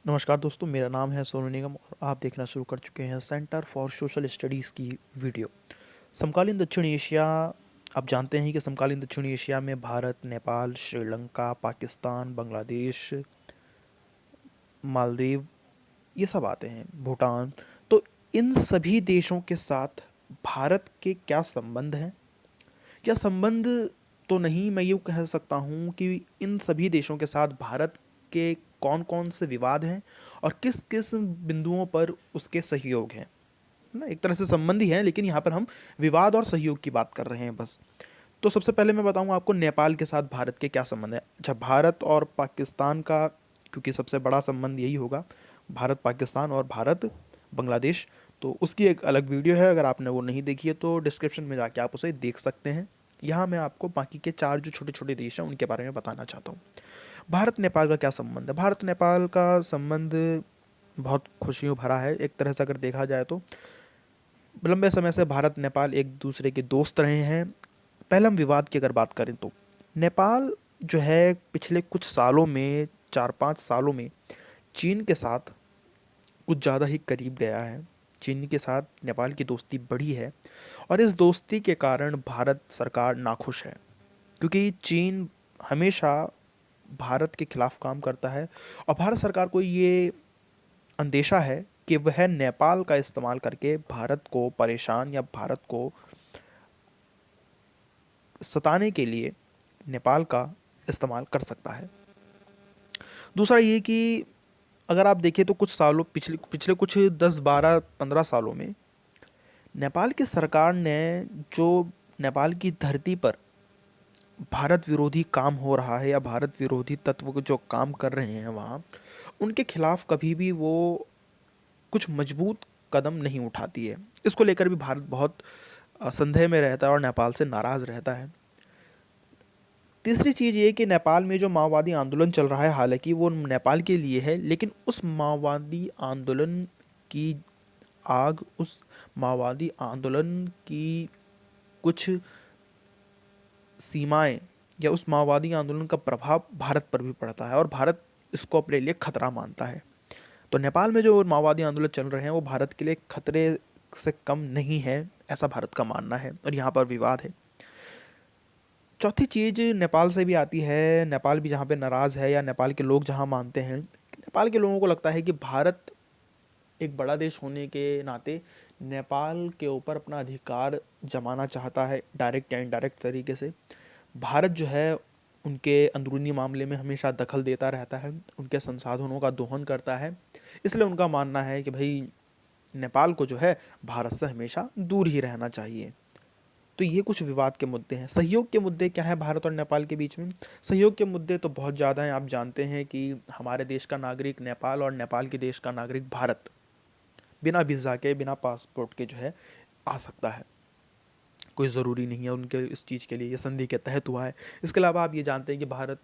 नमस्कार दोस्तों, मेरा नाम है सोनू निगम और आप देखना शुरू कर चुके हैं सेंटर फॉर सोशल स्टडीज़ की वीडियो। समकालीन दक्षिण एशिया। आप जानते हैं कि समकालीन दक्षिण एशिया में भारत, नेपाल, श्रीलंका, पाकिस्तान, बांग्लादेश, मालदीव ये सब आते हैं, भूटान। तो इन सभी देशों के साथ भारत के क्या संबंध हैं? क्या संबंध तो नहीं, मैं यूँ कह सकता हूँ कि इन सभी देशों के साथ भारत के कौन-कौन से विवाद हैं और किस-किस बिंदुओं पर उसके सहयोग हैं। है ना? एक तरह से संबंध ही हैं, लेकिन यहाँ पर हम विवाद और सहयोग की बात कर रहे हैं बस। तो सबसे पहले मैं बताऊँ आपको नेपाल के साथ भारत के क्या संबंध हैं। अच्छा, भारत और पाकिस्तान का, क्योंकि सबसे बड़ा संबंध यही होगा, भारत पाकिस्तान और भारत बांग्लादेश। तो उसकी एक अलग वीडियो है, अगर आपने वो नहीं देखी है तो डिस्क्रिप्शन में जाके आप उसे देख सकते हैं। यहाँ मैं आपको बाकी के 4 जो छोटे-छोटे देश हैं उनके बारे में बताना चाहता हूँ। भारत नेपाल का क्या संबंध है? भारत नेपाल का संबंध बहुत खुशियों भरा है। एक तरह से अगर देखा जाए तो लंबे समय से भारत नेपाल एक दूसरे के दोस्त रहे हैं। पहले हम विवाद की अगर बात करें तो नेपाल जो है पिछले कुछ सालों में, 4-5 सालों में चीन के साथ कुछ ज़्यादा ही करीब गया है। चीन के साथ नेपाल की दोस्ती बढ़ी है और इस दोस्ती के कारण भारत सरकार नाखुश है, क्योंकि चीन हमेशा भारत के खिलाफ काम करता है और भारत सरकार को ये अंदेशा है कि वह नेपाल का इस्तेमाल करके भारत को परेशान या भारत को सताने के लिए नेपाल का इस्तेमाल कर सकता है। दूसरा ये कि अगर आप देखें तो कुछ सालों पिछले पिछले कुछ 10-12-15 सालों में नेपाल की सरकार ने जो नेपाल की धरती पर भारत विरोधी काम हो रहा है या भारत विरोधी तत्व जो काम कर रहे हैं वहाँ, उनके खिलाफ कभी भी वो कुछ मजबूत कदम नहीं उठाती है। इसको लेकर भी भारत बहुत संदेह में रहता है और नेपाल से नाराज़ रहता है। तीसरी चीज़ ये कि नेपाल में जो माओवादी आंदोलन चल रहा है, हालांकि वो नेपाल के लिए है, लेकिन उस माओवादी आंदोलन की आग, उस माओवादी आंदोलन की कुछ सीमाएं या उस माओवादी आंदोलन का प्रभाव भारत पर भी पड़ता है और भारत इसको अपने लिए खतरा मानता है। तो नेपाल में जो माओवादी आंदोलन चल रहे हैं वो भारत के लिए खतरे से कम नहीं है, ऐसा भारत का मानना है और यहाँ पर विवाद है। चौथी चीज़ नेपाल से भी आती है। नेपाल भी जहाँ पे नाराज़ है या नेपाल के लोग जहाँ मानते हैं, नेपाल के लोगों को लगता है कि भारत एक बड़ा देश होने के नाते नेपाल के ऊपर अपना अधिकार जमाना चाहता है, डायरेक्ट या इनडायरेक्ट तरीके से। भारत जो है उनके अंदरूनी मामले में हमेशा दखल देता रहता है, उनके संसाधनों का दोहन करता है। इसलिए उनका मानना है कि भाई नेपाल को जो है भारत से हमेशा दूर ही रहना चाहिए। तो ये कुछ विवाद के मुद्दे हैं। सहयोग के मुद्दे क्या हैं भारत और नेपाल के बीच में? सहयोग के मुद्दे तो बहुत ज़्यादा हैं। आप जानते हैं कि हमारे देश का नागरिक नेपाल और नेपाल के देश का नागरिक भारत बिना वीज़ा के, बिना पासपोर्ट के जो है आ सकता है। कोई ज़रूरी नहीं है उनके इस चीज़ के लिए, ये संधि के तहत हुआ है। इसके अलावा आप ये जानते हैं कि भारत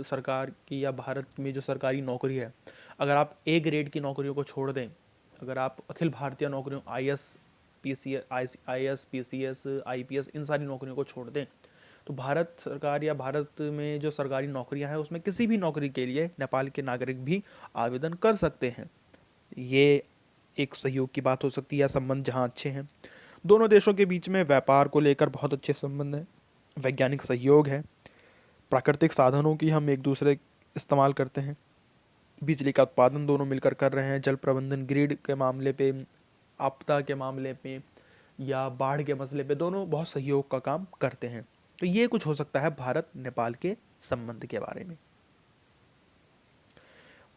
सरकार की या भारत में जो सरकारी नौकरी है, अगर आप ए ग्रेड की नौकरियों को छोड़ दें, अगर आप अखिल भारतीय नौकरियों IAS, PCS, IAS, PCS, IPS, इन सारी नौकरियों को छोड़ दें, तो भारत सरकार या भारत में जो सरकारी नौकरियां हैं उसमें किसी भी नौकरी के लिए नेपाल के नागरिक भी आवेदन कर सकते हैं। ये एक सहयोग की बात हो सकती है या संबंध जहाँ अच्छे हैं। दोनों देशों के बीच में व्यापार को लेकर बहुत अच्छे संबंध हैं, वैज्ञानिक सहयोग है, प्राकृतिक साधनों की हम एक दूसरे इस्तेमाल करते हैं, बिजली का उत्पादन दोनों मिलकर कर रहे हैं, जल प्रबंधन, ग्रिड के मामले पे, आपदा के मामले पे या बाढ़ के मसले पे दोनों बहुत सहयोग का काम करते हैं। तो ये कुछ हो सकता है भारत नेपाल के संबंध के बारे में।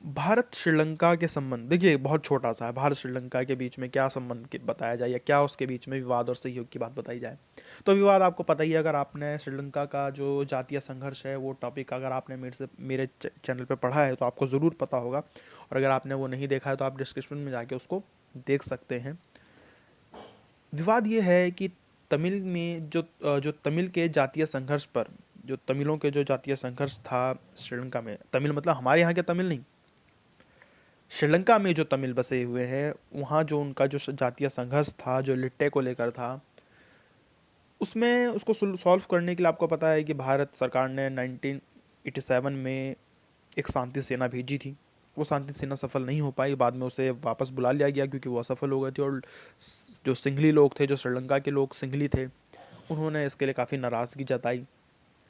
भारत श्रीलंका के संबंध देखिए बहुत छोटा सा है। भारत श्रीलंका के बीच में क्या संबंध बताया जाए या क्या उसके बीच में विवाद और सहयोग की बात बताई जाए, तो विवाद आपको पता ही है। अगर आपने श्रीलंका का जो जातीय संघर्ष है वो टॉपिक अगर आपने मेरे चैनल पे पढ़ा है तो आपको ज़रूर पता होगा, और अगर आपने वो नहीं देखा है तो आप डिस्क्रिप्शन में जाके उसको देख सकते हैं। विवाद ये है कि तमिल में जो तमिल के जातीय संघर्ष पर, जो तमिलों के जो जातीय संघर्ष था श्रीलंका में, तमिल मतलब हमारे यहाँ के तमिल नहीं, श्रीलंका में जो तमिल बसे हुए हैं वहाँ जो उनका जो जातीय संघर्ष था, जो लिट्टे को लेकर था, उसमें उसको सॉल्व करने के लिए आपको पता है कि भारत सरकार ने 1987 में एक शांति सेना भेजी थी। वो शांति सेना सफल नहीं हो पाई, बाद में उसे वापस बुला लिया गया क्योंकि वो असफल हो गए थे। और जो सिंघली लोग थे, जो श्रीलंका के लोग सिंघली थे, उन्होंने इसके लिए काफ़ी नाराज़गी जताई।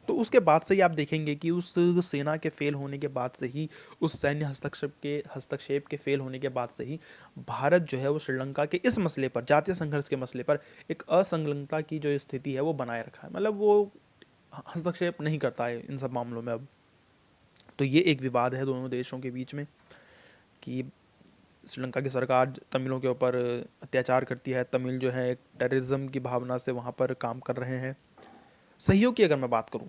तो उसके बाद से ही आप देखेंगे कि उस सेना के फेल होने के बाद से ही, उस सैन्य हस्तक्षेप के फेल होने के बाद से ही भारत जो है वो श्रीलंका के इस मसले पर, जातीय संघर्ष के मसले पर एक असंलग्नता की जो स्थिति है वो बनाए रखा है। मतलब वो हस्तक्षेप नहीं करता है इन सब मामलों में अब। तो ये एक विवाद है दोनों देशों के बीच में कि श्रीलंका की सरकार तमिलों के ऊपर अत्याचार करती है, तमिल जो है एक टेररिज्म की भावना से वहाँ पर काम कर रहे हैं। सहयोग की अगर मैं बात करूं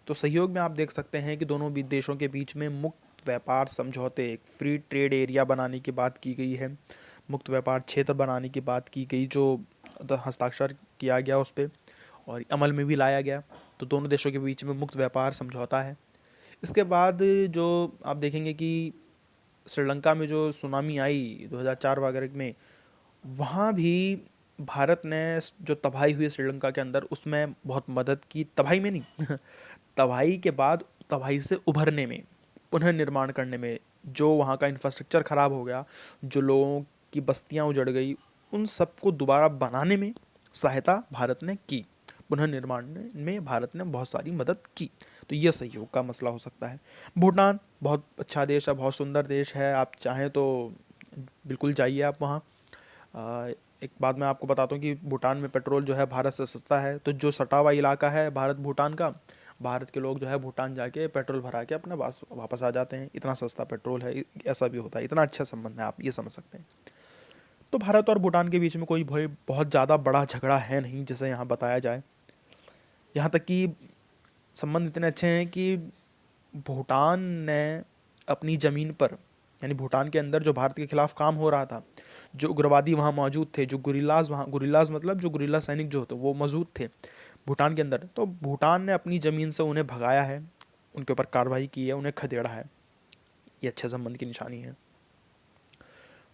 तो सहयोग में आप देख सकते हैं कि दोनों भी देशों के बीच में मुक्त व्यापार समझौते, एक फ्री ट्रेड एरिया बनाने की बात की गई है, मुक्त व्यापार क्षेत्र बनाने की बात की गई, जो हस्ताक्षर किया गया उस पर और अमल में भी लाया गया। तो दोनों देशों के बीच में मुक्त व्यापार समझौता है। इसके बाद जो आप देखेंगे कि श्रीलंका में जो सुनामी आई 2004 वगैरह में, वहाँ भी भारत ने जो तबाही हुई श्रीलंका के अंदर उसमें बहुत मदद की, तबाही में नहीं तबाही के बाद तबाही से उभरने में, पुनः निर्माण करने में। जो वहाँ का इंफ्रास्ट्रक्चर ख़राब हो गया, जो लोगों की बस्तियाँ उजड़ गई, उन सबको दोबारा बनाने में सहायता भारत ने की, पुनः निर्माण में भारत ने बहुत सारी मदद की। तो ये सहयोग का मसला हो सकता है। भूटान बहुत अच्छा देश है, बहुत सुंदर देश है, आप चाहें तो बिल्कुल जाइए आप वहाँ। एक बात मैं आपको बताता हूँ कि भूटान में पेट्रोल जो है भारत से सस्ता है। तो जो सटा हुआ इलाका है भारत भूटान का, भारत के लोग जो है भूटान जाके पेट्रोल भरा के अपने पास वापस आ जाते हैं, इतना सस्ता पेट्रोल है। ऐसा भी होता है, इतना अच्छा संबंध है, आप ये समझ सकते हैं। तो भारत और भूटान के बीच में कोई भाई बहुत ज़्यादा बड़ा झगड़ा है नहीं जैसे यहाँ बताया जाए। यहाँ तक कि संबंध इतने अच्छे हैं कि भूटान ने अपनी ज़मीन पर, यानी भूटान के अंदर जो भारत के खिलाफ काम हो रहा था, जो उग्रवादी वहाँ मौजूद थे, जो गुरिल्लाज वहाँ, गुरिल्लाज मतलब जो गुरिल्ला सैनिक जो होते वो मौजूद थे भूटान के अंदर, तो भूटान ने अपनी ज़मीन से उन्हें भगाया है, उनके ऊपर कार्रवाई की है, उन्हें खदेड़ा है। ये अच्छे संबंध की निशानी है।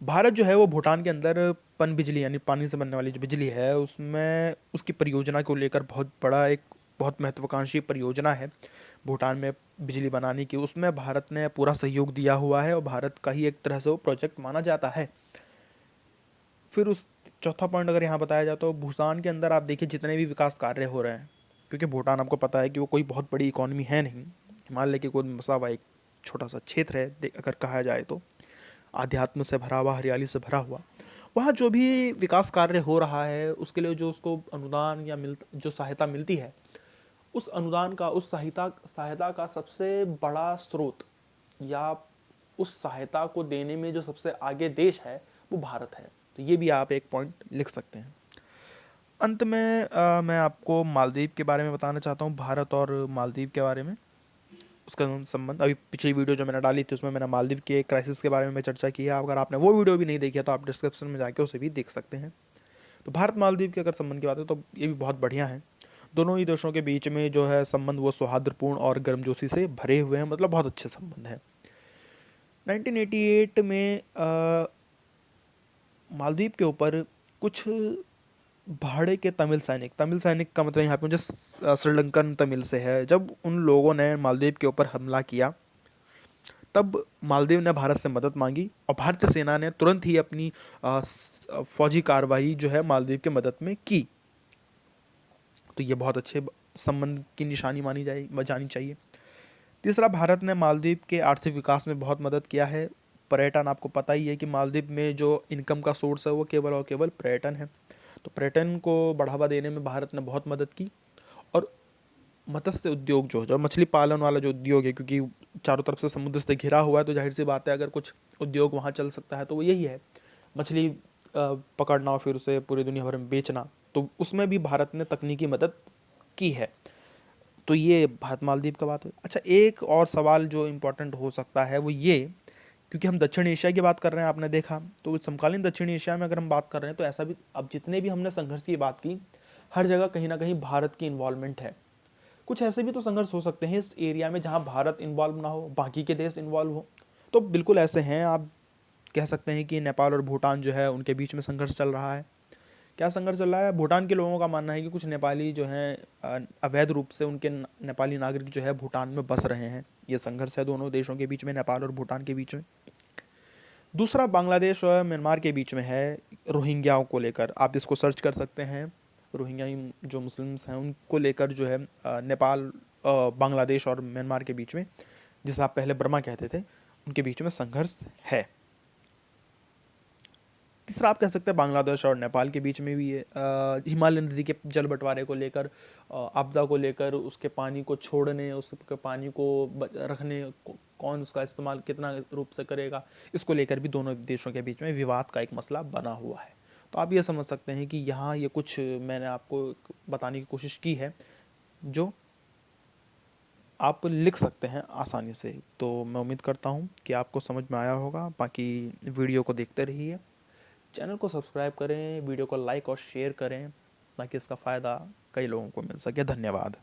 भारत जो है वो भूटान के अंदर पन बिजली, यानी पानी से बनने वाली जो बिजली है, उसमें उसकी परियोजना को लेकर बहुत बड़ा, एक बहुत महत्वाकांक्षी परियोजना है भूटान में बिजली बनाने की, उसमें भारत ने पूरा सहयोग दिया हुआ है और भारत का ही एक तरह से वो प्रोजेक्ट माना जाता है। फिर उस चौथा पॉइंट अगर यहाँ बताया जाए तो भूटान के अंदर आप देखिए जितने भी विकास कार्य हो रहे हैं, क्योंकि भूटान आपको पता है कि वो कोई बहुत बड़ी इकॉनमी है नहीं, हिमालय के गोद में बसा हुआ एक छोटा सा क्षेत्र है अगर कहा जाए तो, आध्यात्म से भरा हुआ, हरियाली से भरा हुआ। वहाँ जो भी विकास कार्य हो रहा है उसके लिए जो उसको अनुदान या जो सहायता मिलती है, उस अनुदान का, उस सहायता सहायता का सबसे बड़ा स्रोत या उस सहायता को देने में जो सबसे आगे देश है वो भारत है। तो ये भी आप एक पॉइंट लिख सकते हैं। अंत में मैं आपको मालदीव के बारे में बताना चाहता हूँ, भारत और मालदीव के बारे में, उसका संबंध। अभी पिछली वीडियो जो मैंने डाली थी उसमें मैंने मालदीव के क्राइसिस के बारे में चर्चा की है। अगर आपने वो वीडियो भी नहीं देखी है तो आप डिस्क्रिप्शन में जाके उसे भी देख सकते हैं। तो भारत मालदीव के अगर संबंध की बात है तो ये भी बहुत बढ़िया है। दोनों ही देशों के बीच में जो है संबंध वो सौहार्दपूर्ण और गर्मजोशी से भरे हुए हैं, मतलब बहुत अच्छे संबंध हैं। 1988 में मालदीव के ऊपर कुछ भाड़े के तमिल सैनिक का मतलब यहाँ पे मुझे श्रीलंकन तमिल से है, जब उन लोगों ने मालदीव के ऊपर हमला किया तब मालदीव ने भारत से मदद मांगी और भारतीय सेना ने तुरंत ही अपनी फौजी कार्रवाई जो है मालदीव के मदद में की। तो ये बहुत अच्छे संबंध की निशानी जानी चाहिए। तीसरा, भारत ने मालदीव के आर्थिक विकास में बहुत मदद किया है। पर्यटन, आपको पता ही है कि मालदीव में जो इनकम का सोर्स है वो केवल और केवल पर्यटन है। तो पर्यटन को बढ़ावा देने में भारत ने बहुत मदद की। और मत्स्य उद्योग जो मछली पालन वाला जो उद्योग है, क्योंकि चारों तरफ से समुद्र से घिरा हुआ है तो जाहिर सी बात है अगर कुछ उद्योग वहाँ चल सकता है तो वो यही है, मछली पकड़ना और फिर उसे पूरी दुनिया भर में बेचना। तो उसमें भी भारत ने तकनीकी मदद की है। तो ये भारत मालदीव का बात है। अच्छा, एक और सवाल जो इम्पोर्टेंट हो सकता है वो ये, क्योंकि हम दक्षिण एशिया की बात कर रहे हैं, आपने देखा तो समकालीन दक्षिण एशिया में अगर हम बात कर रहे हैं तो ऐसा भी, अब जितने भी हमने संघर्ष की बात की, हर जगह कहीं ना कहीं भारत की इन्वॉल्वमेंट है। कुछ ऐसे भी तो संघर्ष हो सकते हैं इस एरिया में जहां भारत इन्वॉल्व ना हो, बाकी के देश इन्वॉल्व हो। तो बिल्कुल ऐसे हैं, आप कह सकते हैं कि नेपाल और भूटान जो है उनके बीच में संघर्ष चल रहा है। क्या संघर्ष चल रहा है? भूटान के लोगों का मानना है कि कुछ नेपाली जो हैं अवैध रूप से उनके नेपाली नागरिक जो है भूटान में बस रहे हैं। ये संघर्ष है दोनों देशों के बीच में, नेपाल और भूटान के बीच में। दूसरा बांग्लादेश और म्यांमार के बीच में है रोहिंग्याओं को लेकर, आप इसको सर्च कर सकते हैं। रोहिंग्या जो मुस्लिम्स हैं उनको लेकर जो है नेपाल, बांग्लादेश और म्यांमार के बीच में, जिसे आप पहले बर्मा कहते थे, उनके बीच में संघर्ष है। तीसरा आप कह सकते हैं बांग्लादेश और नेपाल के बीच में भी है, हिमालय नदी के जल बंटवारे को लेकर, आपदा को लेकर, उसके पानी को छोड़ने, उसके पानी को रखने, कौन उसका इस्तेमाल कितना रूप से करेगा, इसको लेकर भी दोनों देशों के बीच में विवाद का एक मसला बना हुआ है। तो आप ये समझ सकते हैं कि यहाँ ये कुछ मैंने आपको बताने की कोशिश की है जो आप लिख सकते हैं आसानी से। तो मैं उम्मीद करता हूँ कि आपको समझ में आया होगा। बाकी वीडियो को देखते रहिए, चैनल को सब्सक्राइब करें, वीडियो को लाइक और शेयर करें ताकि इसका फ़ायदा कई लोगों को मिल सके। धन्यवाद।